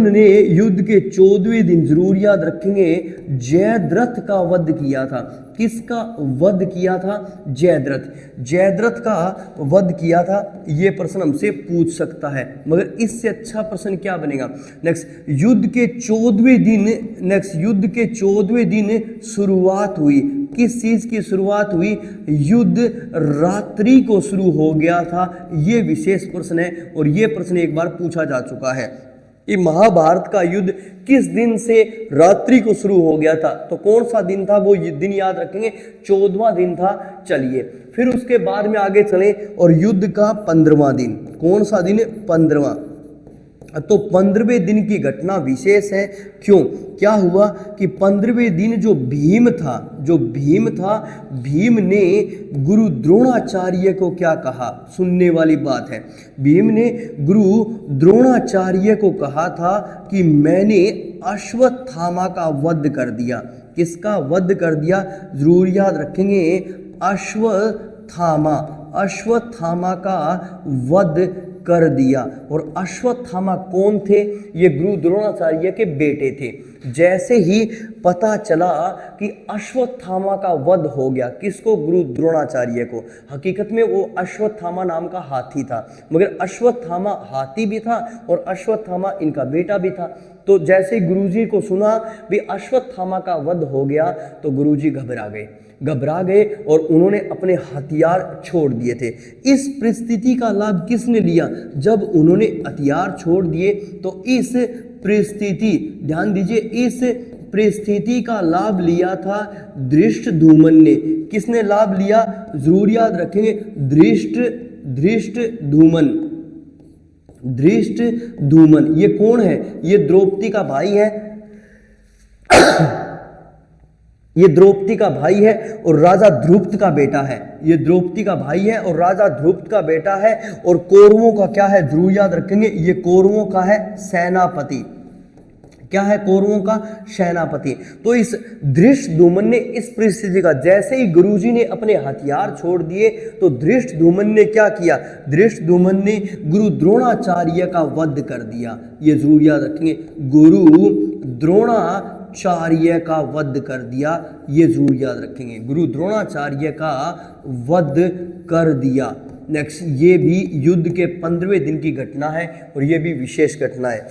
ने युद्ध के 14वें दिन, जरूर याद रखेंगे, जयद्रथ का वध किया था। किसका वध किया था? जयद्रथ का वध किया था। ये प्रश्न हमसे पूछ सकता है, मगर इससे अच्छा प्रश्न क्या बनेगा? नेक्स्ट, युद्ध के 14वें दिन शुरुआत हुई। किस चीज की शुरुआत हुई? युद्ध रात्रि को शुरू हो गया था। ये विशेष प्रश्न है और ये प्रश्न एक बार पूछा जा चुका है। ये महाभारत का युद्ध किस दिन से रात्रि को शुरू हो गया था? तो कौन सा दिन था? वो दिन याद रखेंगे, 14वां दिन था। चलिए, फिर उसके बाद में आगे चले और युद्ध का 15वां दिन। कौन सा दिन? 15वां। तो 15वें दिन की घटना विशेष है। क्यों? क्या हुआ कि 15वें दिन जो भीम था, भीम ने गुरु द्रोणाचार्य को क्या कहा? सुनने वाली बात है। भीम ने गुरु द्रोणाचार्य को कहा था कि मैंने अश्वत्थामा का वध कर दिया। किसका वध कर दिया? जरूर याद रखेंगे, अश्वत्थामा का वध कर दिया। और अश्वत्थामा कौन थे? ये गुरु द्रोणाचार्य के बेटे थे। जैसे ही पता चला कि अश्वत्थामा का वध हो गया, किसको? गुरु द्रोणाचार्य को। हकीकत में वो अश्वत्थामा नाम का हाथी था, मगर अश्वत्थामा हाथी भी था और अश्वत्थामा इनका बेटा भी था। तो जैसे गुरुजी को सुना भी अश्वत्थामा का वध हो गया, तो गुरुजी घबरा गए और उन्होंने अपने हथियार छोड़ दिए थे। इस परिस्थिति का लाभ किसने लिया? जब उन्होंने हथियार छोड़ दिए तो इस परिस्थिति, ध्यान दीजिए, इस परिस्थिति का लाभ लिया था धृष्टद्युम्न ने। किसने लाभ लिया? जरूर याद रखेंगे, धृष्टद्युम्न। ये कौन है? ये द्रौपदी का भाई है। ये द्रौपदी का भाई है और राजा ध्रुपद का बेटा है। ये द्रौपदी का भाई है और राजा ध्रुपद का बेटा है। और कौरवों का क्या है? जरूर याद रखेंगे, ये कौरवों का है सेनापति। क्या है? कौरवों का सेनापति। तो इस धृष्टद्युम्न ने इस परिस्थिति का, जैसे ही गुरुजी ने अपने हथियार छोड़ दिए तो धृष्टद्युम्न ने क्या किया? धृष्टद्युम्न ने गुरु द्रोणाचार्य का वध कर दिया। ये जरूर याद रखेंगे, गुरु द्रोणाचार्य का वध कर दिया। ये जरूर याद रखेंगे, गुरु द्रोणाचार्य का वध कर दिया। नेक्स्ट, ये भी युद्ध के 15वें दिन की घटना है और ये भी विशेष घटना है।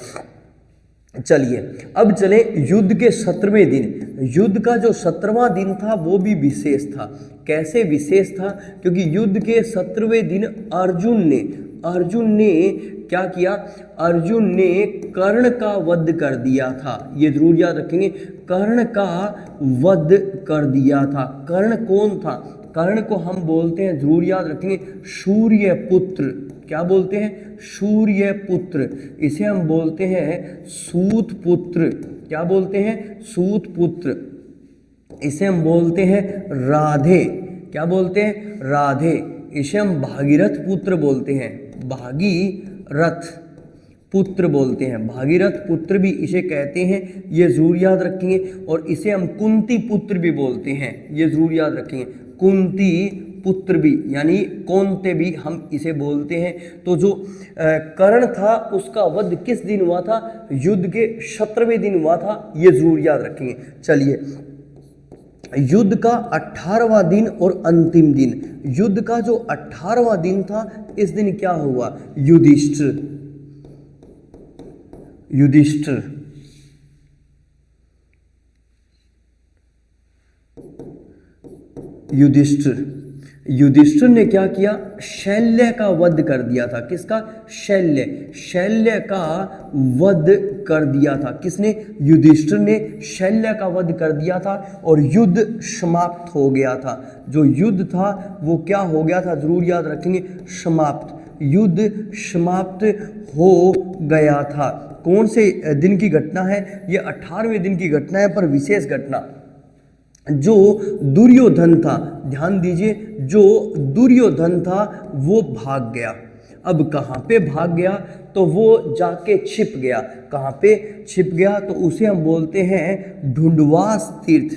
चलिए, अब चले युद्ध के 17वें दिन। युद्ध का जो 17वां दिन था वो भी विशेष था। कैसे विशेष था? क्योंकि युद्ध के 17वें दिन अर्जुन ने क्या किया? अर्जुन ने कर्ण का वध कर दिया था। ये जरूर याद रखेंगे, कर्ण का वध कर दिया था। कर्ण कौन था? कर्ण को हम बोलते हैं, जरूर याद रखेंगे, सूर्य पुत्र। क्या बोलते हैं? सूर्य पुत्र। इसे हम बोलते हैं सूत पुत्र। क्या बोलते हैं? सूत पुत्र। इसे हम बोलते हैं राधे। क्या बोलते हैं? राधे। इसे हम भागीरथ पुत्र बोलते हैं, भागीरथ पुत्र बोलते हैं। भागीरथ पुत्र भी इसे कहते हैं, ये जरूर याद रखेंगे। और इसे हम कुंती पुत्र भी बोलते हैं, ये जरूर याद रखेंगे, कुंती पुत्र भी, यानी कौनते भी हम इसे बोलते हैं। तो जो कर्ण था उसका वध किस दिन हुआ था? युद्ध के 17वें दिन हुआ था, ये जरूर याद रखेंगे। चलिए, युद्ध का 18वां दिन और अंतिम दिन, युद्ध का जो 18वां दिन था इस दिन क्या हुआ? युधिष्ठिर युधिष्ठिर ने क्या किया? शैल्य का वध कर दिया था। किसका? शैल्य का वध कर दिया था। किसने? युधिष्ठिर ने शैल्य का वध कर दिया था और युद्ध समाप्त हो गया था। जो युद्ध था वो क्या हो गया था? जरूर याद रखेंगे, समाप्त। युद्ध समाप्त हो गया था। कौन से दिन की घटना है? ये 18वें दिन की घटना है, पर विशेष घटना जो दुर्योधन था, ध्यान दीजिए, जो दुर्योधन था वो भाग गया। अब कहाँ पे भाग गया? तो वो जाके छिप गया। कहाँ पे छिप गया? तो उसे हम बोलते हैं ढूंढवास तीर्थ।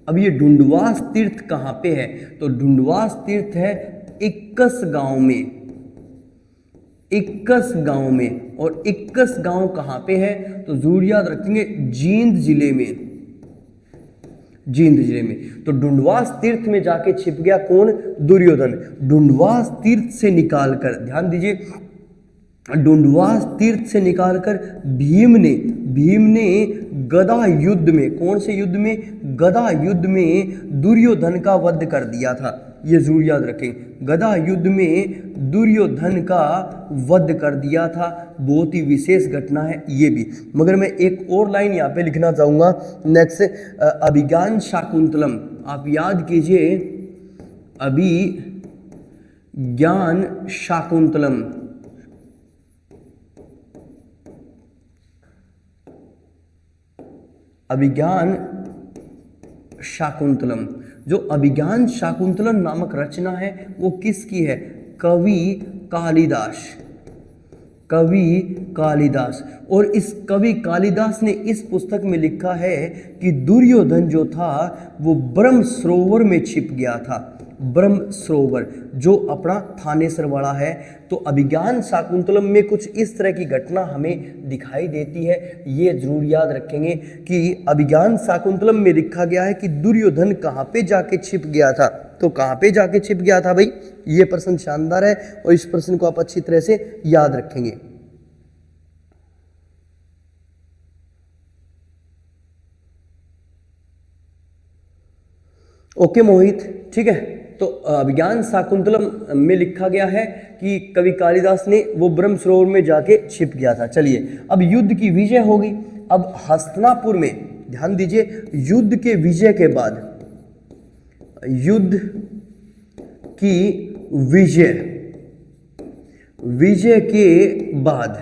अब ये ढूंढवास तीर्थ कहाँ पे है? तो ढूंढवास तीर्थ है इक्कस गांव में। और इक्कस गांव कहाँ पे है? तो जरूर याद रखेंगे, जींद जिले में। तो ढूंढवास तीर्थ में जाके छिप गया कौन? दुर्योधन। ढूंढवास तीर्थ से निकालकर, ध्यान दीजिए, ढूंढवास तीर्थ से निकालकर भीम ने गदा युद्ध में, कौन से युद्ध में? गदा युद्ध में दुर्योधन का वध कर दिया था। ये जरूर याद रखें, गदा युद्ध में दुर्योधन का वध कर दिया था। बहुत ही विशेष घटना है ये भी। मगर मैं एक और लाइन यहाँ पे लिखना चाहूँगा, नेक्स्ट, अभिज्ञान शाकुंतलम। आप याद कीजिए, अभिज्ञान शाकुंतलम। अभिज्ञान शाकुंतलम, जो अभिज्ञान शाकुंतलम नामक रचना है वो किसकी है? कवि कालिदास। और इस कवि कालिदास ने इस पुस्तक में लिखा है कि दुर्योधन जो था वो ब्रह्म सरोवर में छिप गया था। ब्रह्म सरोवर जो अपना थानेसर वाला है। तो अभिज्ञान शाकुंतलम में कुछ इस तरह की घटना हमें दिखाई देती है। ये जरूर याद रखेंगे कि अभिज्ञान शाकुंतलम में लिखा गया है कि दुर्योधन कहाँ पे जाके छिप गया था। तो कहाँ पे जाके छिप गया था भाई? ये प्रश्न शानदार है और इस प्रश्न को आप अच्छी तरह से याद रखेंगे। ओके मोहित, ठीक है। तो अभिज्ञान शाकुंतलम में लिखा गया है कि कवि कालिदास ने वो ब्रह्म सरोवर में जाके छिप गया था। चलिए, अब युद्ध की विजय होगी। अब हस्तिनापुर में, ध्यान दीजिए, युद्ध के विजय के बाद, युद्ध की विजय के बाद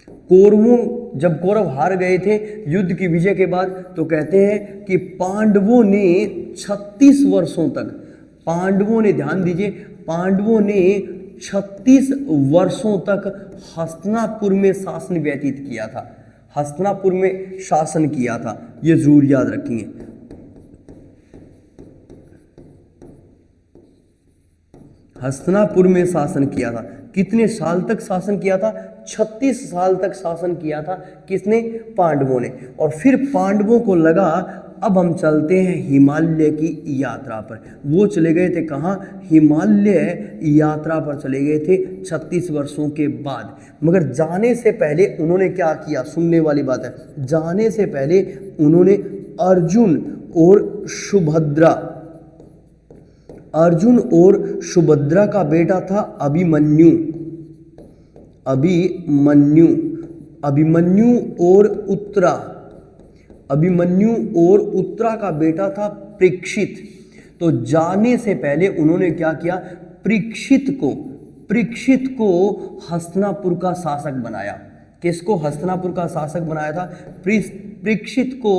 कौरवों, जब कौरव हार गए थे युद्ध की विजय के बाद, तो कहते हैं कि पांडवों ने 36 वर्षों तक, ध्यान दीजिए, पांडवों ने 36 वर्षों तक हस्तिनापुर में शासन व्यतीत किया था। हस्तिनापुर में शासन किया था, ये जरूर याद रखेंगे। हस्तिनापुर में शासन किया था। कितने साल तक शासन किया था? 36 साल तक शासन किया था। किसने? पांडवों ने। और फिर पांडवों को लगा अब हम चलते हैं हिमालय की यात्रा पर। वो चले गए थे कहाँ? हिमालय यात्रा पर चले गए थे 36 वर्षों के बाद। मगर जाने से पहले उन्होंने क्या किया? सुनने वाली बात है। जाने से पहले उन्होंने अर्जुन और सुभद्रा का बेटा था अभिमन्यु और उत्तरा का बेटा था परीक्षित। तो जाने से पहले उन्होंने क्या किया? परीक्षित को हस्तिनापुर का शासक बनाया। किसको हस्तिनापुर का शासक बनाया था? परीक्षित को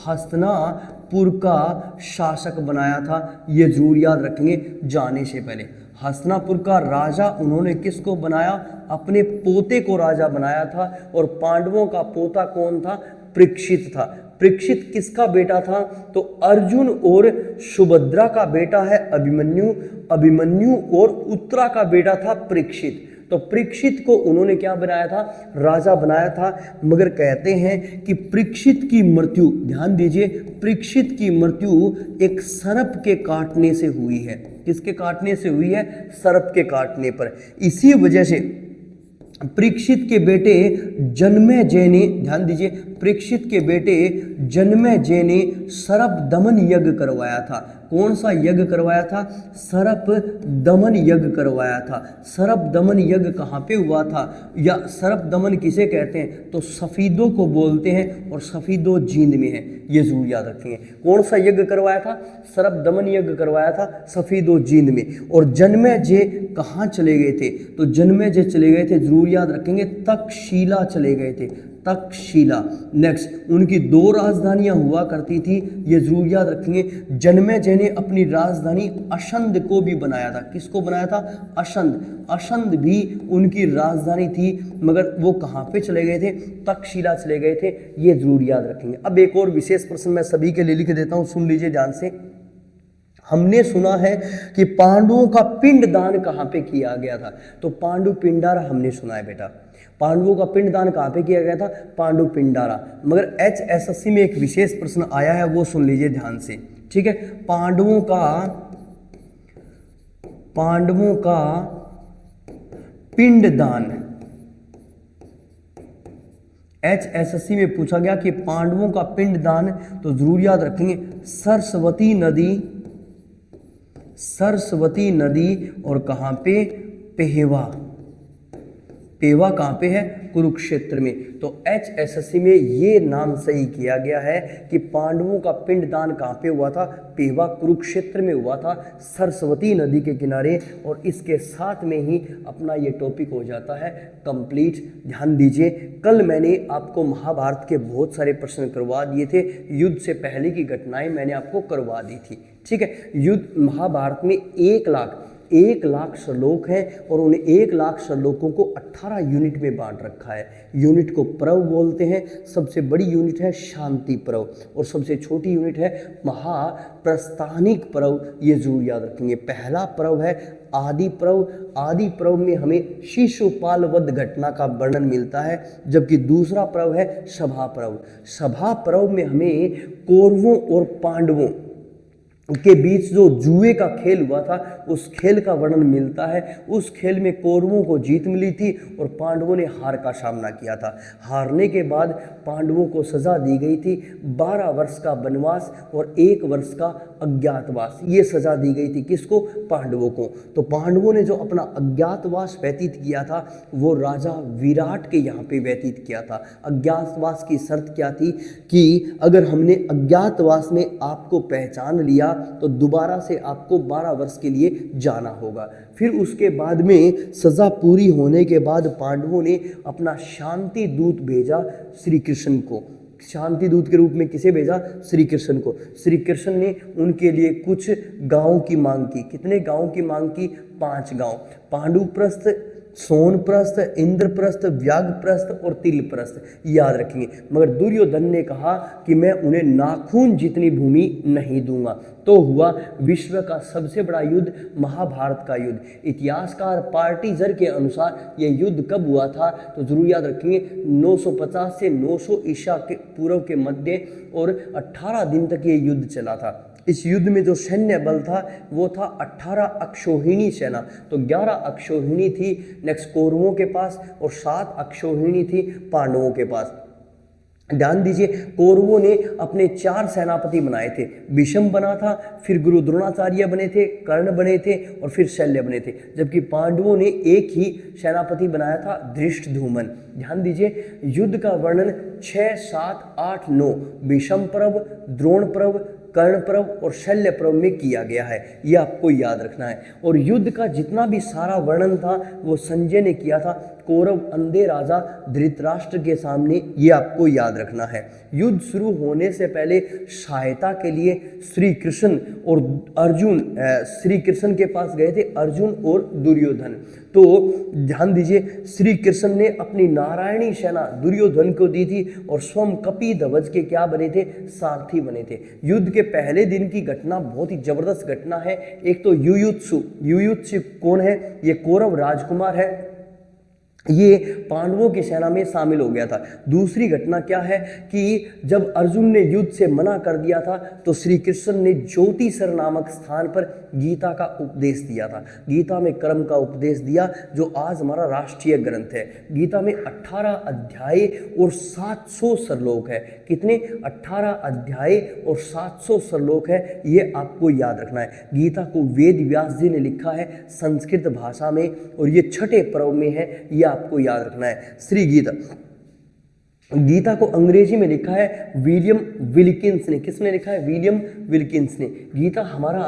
हस्तिनापुर का शासक बनाया था। ये जरूर याद रखेंगे। जाने से पहले हस्तिनापुर का राजा उन्होंने किसको बनाया? अपने पोते को राजा बनाया था। और पांडवों का पोता कौन था? परीक्षित था। परीक्षित किसका बेटा था? तो अर्जुन और सुभद्रा का बेटा है अभिमन्यु। अभिमन्यु और उत्तरा का बेटा था परीक्षित। तो परीक्षित को उन्होंने क्या बनाया था? राजा बनाया था। मगर कहते हैं कि परीक्षित की मृत्यु, ध्यान दीजिए, परीक्षित की मृत्यु एक सर्प के काटने से हुई है। किसके काटने से हुई है? सर्प के काटने पर। इसी वजह से परीक्षित के बेटे जन्मेजय ने, ध्यान दीजिए, परीक्षित के बेटे जन्मेजय ने सर्प दमन यज्ञ करवाया था। कौन सा यज्ञ करवाया था? सर्प दमन यज्ञ करवाया था। सर्प दमन यज्ञ कहाँ पे हुआ था, या सर्प दमन किसे कहते हैं? तो सफीदों को बोलते हैं, और सफीदो जींद में है, ये जरूर याद रखेंगे। कौन सा यज्ञ करवाया था? सर्प दमन यज्ञ करवाया था सफीदो जींद में। और जन्मेजय कहाँ चले गए थे? तो जन्मेजय चले गए थे, जरूर याद रखेंगे, तक्षशिला चले गए थे, तक्षशिला। नेक्स्ट, उनकी 2 राजधानियां हुआ करती थी, ये जरूर याद रखेंगे। जन्मेजय ने अपनी राजधानी अशंद को भी बनाया था। किसको बनाया था? अशंद। अशंद भी उनकी राजधानी थी, मगर वो कहाँ पे चले गए थे? तक्षशिला चले गए थे, ये जरूर याद रखेंगे। अब एक और विशेष प्रश्न मैं सभी के लिए लिख देता हूँ, सुन लीजिए ध्यान से। हमने सुना है कि पांडवों का पिंडदान कहाँ पे किया गया था? तो पांडु पिंडारा हमने सुना है बेटा। पांडवों का पिंडदान कहाँ पे किया गया था? पांडु पिंडारा। मगर HSSC में एक विशेष प्रश्न आया है, वो सुन लीजिए ध्यान से, ठीक है। पांडवों का पिंडदान HSSC में पूछा गया कि पांडवों का पिंडदान, तो जरूर याद रखेंगे सरस्वती नदी और कहाँ पे? पेहवा। पेवा कहाँ पे है? कुरुक्षेत्र में। तो HSSC में ये नाम सही किया गया है कि पांडवों का पिंडदान कहाँ पे हुआ था? पेवा, कुरुक्षेत्र में हुआ था, सरस्वती नदी के किनारे। और इसके साथ में ही अपना ये टॉपिक हो जाता है कंप्लीट। ध्यान दीजिए, कल मैंने आपको महाभारत के बहुत सारे प्रश्न करवा दिए थे, युद्ध से पहले की घटनाएं मैंने आपको करवा दी थी, ठीक है। युद्ध महाभारत में 1 लाख श्लोक हैं, और उन 1 लाख श्लोकों को 18 यूनिट में बांट रखा है। यूनिट को पर्व बोलते हैं। सबसे बड़ी यूनिट है शांति पर्व, और सबसे छोटी यूनिट है महाप्रस्थानिक पर्व, ये जरूर याद रखेंगे। पहला पर्व है आदि पर्व। आदि पर्व में हमें शिशुपाल वध घटना का वर्णन मिलता है, जबकि दूसरा पर्व है सभा पर्व। सभा पर्व में हमें कौरवों और पांडवों के बीच जो जुए का खेल हुआ था, उस खेल का वर्णन मिलता है। उस खेल में कौरवों को जीत मिली थी और पांडवों ने हार का सामना किया था। हारने के बाद पांडवों को सजा दी गई थी 12 वर्ष का वनवास और 1 वर्ष का अज्ञातवास। ये सजा दी गई थी किसको? पांडवों को। तो पांडवों ने जो अपना अज्ञातवास व्यतीत किया था, वो राजा विराट के यहाँ पे व्यतीत किया था। अज्ञातवास की शर्त क्या थी? कि अगर हमने अज्ञातवास में आपको पहचान लिया तो दोबारा से आपको 12 वर्ष के लिए जाना होगा। फिर उसके बाद में सजा पूरी होने के बाद पांडवों ने अपना शांति दूत भेजा श्री कृष्ण को। शांति दूत के रूप में किसे भेजा? श्री कृष्ण को। श्री कृष्ण ने उनके लिए कुछ गांवों की मांग की। कितने गांवों की मांग की? 5 गांव। पांडुप्रस्थ, सोनप्रस्थ, इंद्रप्रस्थ, व्याघप्रस्थ और तिलप्रस्थ, याद रखेंगे। मगर दुर्योधन ने कहा कि मैं उन्हें नाखून जितनी भूमि नहीं दूंगा। तो हुआ विश्व का सबसे बड़ा युद्ध, महाभारत का युद्ध। इतिहासकार पार्टीजर के अनुसार यह युद्ध कब हुआ था? तो जरूर याद रखेंगे 950 से 900 ईसा के पूर्व के मध्य, और 18 दिन तक ये युद्ध चला था। इस युद्ध में जो सैन्य बल था वो था 18 अक्षौहिणी सेना। तो 11 अक्षौहिणी थी नेक्स्ट कौरवों के पास, और 7 अक्षौहिणी थी पांडवों के पास। ध्यान दीजिए, कौरवों ने अपने 4 सेनापति बनाए थे। भीष्म बना था, फिर गुरु द्रोणाचार्य बने थे, कर्ण बने थे, और फिर शल्य बने थे। जबकि पांडवों ने एक ही सेनापति बनाया था, धृष्टद्युम्न। ध्यान दीजिए, युद्ध का वर्णन 6, 7, 8, 9 भीष्म पर्व, द्रोण पर्व, कर्ण पर्व और शल्य पर्व में किया गया है। यह आपको याद रखना है। और युद्ध का जितना भी सारा वर्णन था वो संजय ने किया था। कौरव अंधे राजा धृतराष्ट्र के सामने, ये आपको याद रखना है। युद्ध शुरू होने से पहले सहायता के लिए श्री कृष्ण और अर्जुन, श्री कृष्ण के पास गए थे अर्जुन और दुर्योधन। तो ध्यान दीजिए, श्री कृष्ण ने अपनी नारायणी सेना दुर्योधन को दी थी और स्वयं कपि ध्वज के क्या बने थे, सारथी बने थे। युद्ध के पहले दिन की घटना बहुत ही जबरदस्त घटना है। एक तो युयुत्सु कौन है, ये कौरव राजकुमार है, ये पांडवों की सेना में शामिल हो गया था। दूसरी घटना क्या है कि जब अर्जुन ने युद्ध से मना कर दिया था तो श्री कृष्ण ने ज्योतिसर नामक स्थान पर गीता का उपदेश दिया था। गीता में कर्म का उपदेश दिया, जो आज हमारा राष्ट्रीय ग्रंथ है। गीता में 18 अध्याय और 700 श्लोक है। कितने? 18 अध्याय और 700 श्लोक है, ये आपको याद रखना है। गीता को वेद व्यास जी ने लिखा है संस्कृत भाषा में और ये छठे पर्व में है, ये आपको याद रखना है। श्री गीता को अंग्रेजी में लिखा है विलियम विल्किंस ने। किसने लिखा है? विलियम विल्किंस ने। गीता हमारा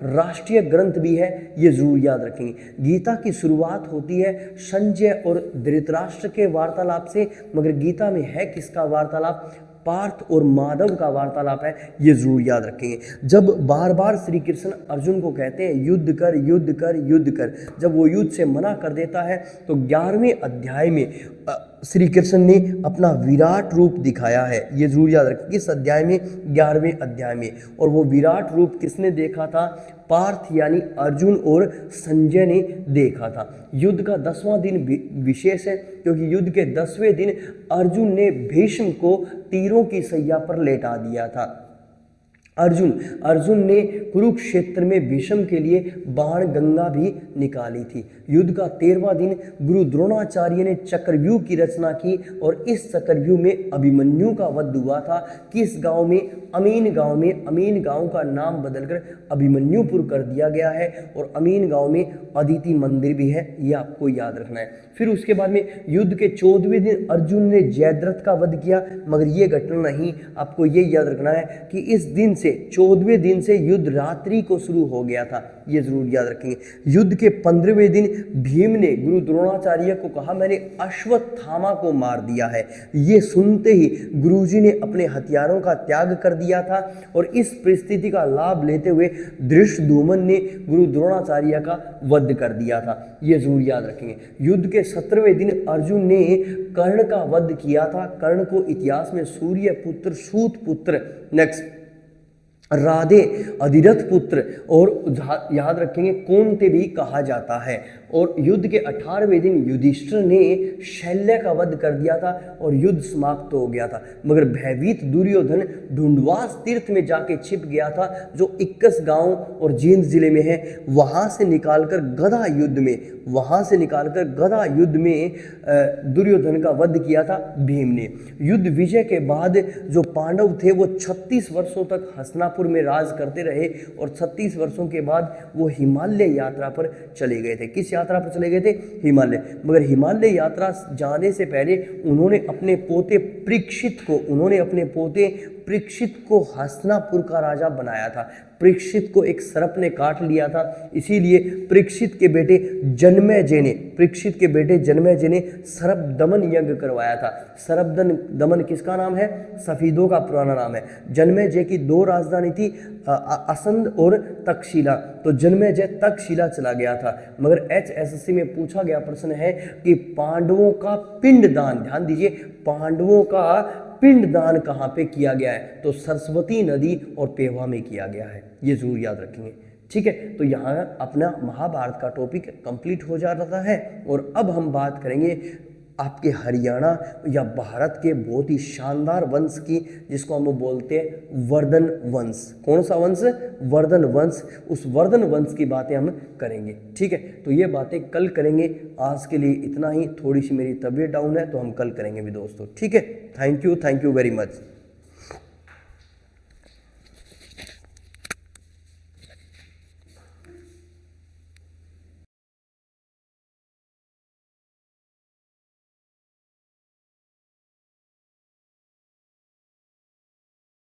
राष्ट्रीय ग्रंथ भी है, ये जरूर याद रखेंगे। गीता की शुरुआत होती है संजय और धृतराष्ट्र के वार्तालाप से, मगर गीता में है किसका वार्तालाप? पार्थ और माधव का वार्तालाप है, ये जरूर याद रखेंगे। जब बार बार श्री कृष्ण अर्जुन को कहते हैं युद्ध कर युद्ध कर युद्ध कर, जब वो युद्ध से मना कर देता है तो 11वें अध्याय में श्री कृष्ण ने अपना विराट रूप दिखाया है, ये जरूर याद रखें। किस अध्याय में? 11वें अध्याय में। और वो विराट रूप किसने देखा था? पार्थ यानी अर्जुन और संजय ने देखा था। युद्ध का 10वां दिन विशेष है क्योंकि युद्ध के 10वें दिन अर्जुन ने भीष्म को तीरों की सैया पर लेटा दिया था। अर्जुन ने कुरुक्षेत्र में भीष्म के लिए बाण गंगा भी निकाली थी। युद्ध का 13वां दिन गुरु द्रोणाचार्य ने चक्रव्यूह की रचना की और इस चक्रव्यूह में अभिमन्यु का वध हुआ था। किस गांव में? अमीन गांव में। अमीन गांव का नाम बदलकर अभिमन्युपुर कर दिया गया है और अमीन गांव में अदिति मंदिर भी है, ये आपको याद रखना है। फिर उसके बाद में युद्ध के 14वें दिन अर्जुन ने जयद्रथ का वध किया, मगर ये घटना नहीं, आपको ये याद रखना है कि इस दिन से 14वें दिन से युद्ध रात्रि को शुरू हो गया था, ये जरूर याद रखेंगे। युद्ध के 15वें दिन भीम ने गुरु द्रोणाचार्य को कहा मैंने अश्वत्थामा को मार दिया है। ये सुनते ही गुरुजी ने अपने हथियारों का त्याग कर दिया था और इस परिस्थिति का लाभ लेते हुए धृष्टद्युम्न ने गुरु द्रोणाचार्य का वध कर दिया था, ये जरूर याद रखेंगे। युद्ध के 17वें दिन अर्जुन ने कर्ण का वध किया था। कर्ण को इतिहास में सूर्य पुत्र, सूत पुत्र, नेक्स्ट राधे, अधिरथ पुत्र और याद रखेंगे कौन्ते भी कहा जाता है। और युद्ध के 18वें दिन युधिष्ठिर ने शल्य का वध कर दिया था और युद्ध समाप्त हो गया था। मगर भयभीत दुर्योधन ढूंढवास तीर्थ में जाके छिप गया था, जो 21 गांव और जींद जिले में है। वहां से निकालकर गदा युद्ध में दुर्योधन का वध किया था भीम ने। युद्ध विजय के बाद जो पांडव थे वो 36 वर्षों तक हस्तिनापुर में राज करते रहे और 36 वर्षों के बाद वो हिमालय यात्रा पर चले गए थे। किस यात्रा पर चले गए थे? हिमालय। मगर हिमालय यात्रा जाने से पहले उन्होंने अपने पोते परीक्षित को हस्तिनापुर का राजा बनाया था। परीक्षित को एक सर्प ने काट लिया था, इसीलिए परीक्षित के बेटे जन्मेजय ने सर्प दमन यज्ञ करवाया था। सर्प दमन किसका नाम है? सफीदों का पुराना नाम है। जन्मेजय की 2 राजधानी थी, असंध और तक्षशिला, तो जन्मेजय तक्षशिला चला गया था। मगर HSSC में पूछा गया प्रश्न है कि पांडवों का पिंडदान, ध्यान दीजिए, पांडवों का पिंडदान कहाँ पे किया गया है? तो सरस्वती नदी और पेवा में किया गया है, ये जरूर याद रखेंगे। ठीक है, तो यहाँ अपना महाभारत का टॉपिक कंप्लीट हो जाता है और अब हम बात करेंगे आपके हरियाणा या भारत के बहुत ही शानदार वंश की, जिसको हम बोलते हैं वर्धन वंश। कौन सा वंश? वर्धन वंश। उस वर्धन वंश की बातें हम करेंगे। ठीक है, तो ये बातें कल करेंगे। आज के लिए इतना ही। थोड़ी सी मेरी तबीयत डाउन है तो हम कल करेंगे भी दोस्तों। ठीक है, थैंक यू वेरी मच।